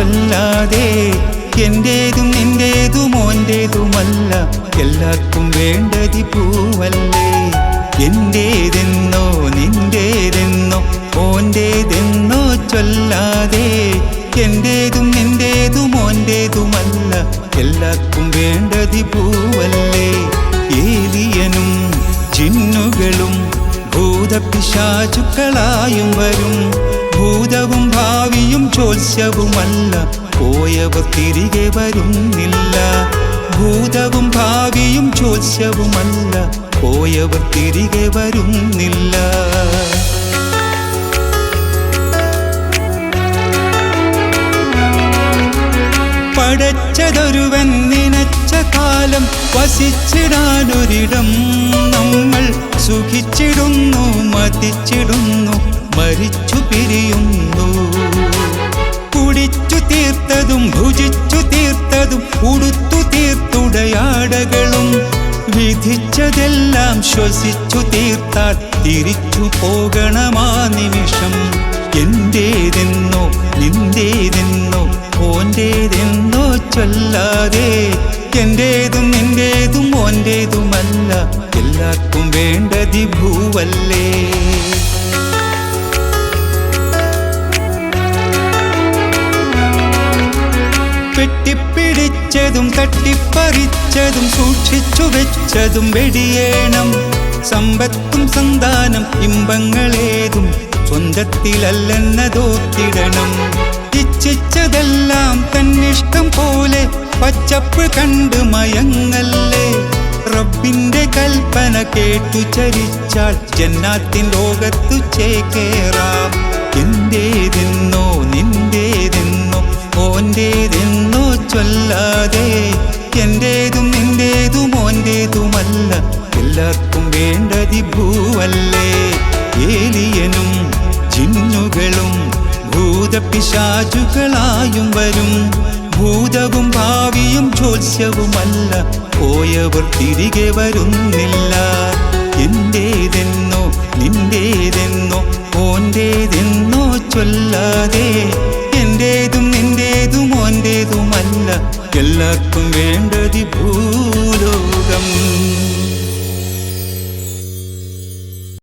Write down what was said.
ചൊല്ലാതെ എന്റേതും നിന്റേതും ഓന്റേതുമല്ല എല്ലാവർക്കും വേണ്ടതി പൂവല്ലേ എന്റേതെന്നോ നിന്റേതെന്നോ ഓന്റേതെന്നോ ചൊല്ലാതെ എന്റേതും നിന്റേതും ഓന്റേതുമല്ല എല്ലാവർക്കും വേണ്ടതി പൂവല്ലേ ഏലിയനും ജിന്നുകളും ഭൂതപിശാചുക്കളായും വരും ഭൂതവും ഭാവിയും ചോത്സ്യവുമല്ല പോയവർ തിരികെ വരുന്നില്ല ഭൂതവും ഭാവിയും ചോത്സ്യവുമല്ല പോയവർ തിരികെ വരുന്നില്ല പടച്ചതൊരുവൻ നനച്ച കാലം വസിച്ചിടാനൊരിടം നമ്മൾ സുഖിച്ചിടുന്നു മതിച്ചിടുന്നു മരിച്ചു പിരിയുന്നു കുടിച്ചു തീർത്തതും ഭുജിച്ചു തീർത്തതും ഉടുത്തു തീർത്തുടയാടകളും വിധിച്ചതെല്ലാം ശ്വസിച്ചു തീർത്താൽ തിരിച്ചു പോകണമാ നിമിഷം എന്റേതെന്നോ നിന്റേതെന്നോ ഓന്റേതെന്നോ ചൊല്ലാതെ എന്റേതും നിന്റേതും ഓന്റേതുമല്ല എല്ലാവർക്കും വേണ്ടതി ഭൂവല്ലേ വെട്ടിപ്പിടിച്ചതും തട്ടിപ്പറിച്ചതും സൂക്ഷിച്ചു വെച്ചതും വെടിയേണം സമ്പത്തും സന്താനം ഇമ്പങ്ങളേതും സ്വന്തത്തിലല്ലെന്നതോത്തിടണം ഇച്ഛിച്ചതെല്ലാം തന്നിഷ്ടം പോലെ പച്ചപ്പ് കണ്ട് മയങ്ങല്ലേ റബ്ബിന്റെ കൽപ്പന കേട്ടു ചരിച്ചാൽ ജന്നാത്തിൻ ലോകത്തു ചേക്കേറാം എന്റേതെന്നോ നിന്റേതെന്നോ ഓന്റേതെന്നോ ചൊല്ലാതെ എന്റേതും നിന്റേതും ഓന്റേതുമല്ല എല്ലാവർക്കും വേണ്ടതി ഭൂവല്ലേ ഏലിയനും ജിന്നുകളും ഭൂതപിശാചുകളായും വരും ഭൂതവും ഭാവിയും ചോത്സ്യവുമല്ല പോയവർ തിരികെ വരുന്നില്ല എന്റേതെന്നോ നിന്റേതെന്നോ ഓന്റേതെന്നോ ചൊല്ലാതെ എന്റേതും നിന്റേതും ഓന്റേതുമല്ല എല്ലാവർക്കും വേണ്ടതി ഭൂലോകം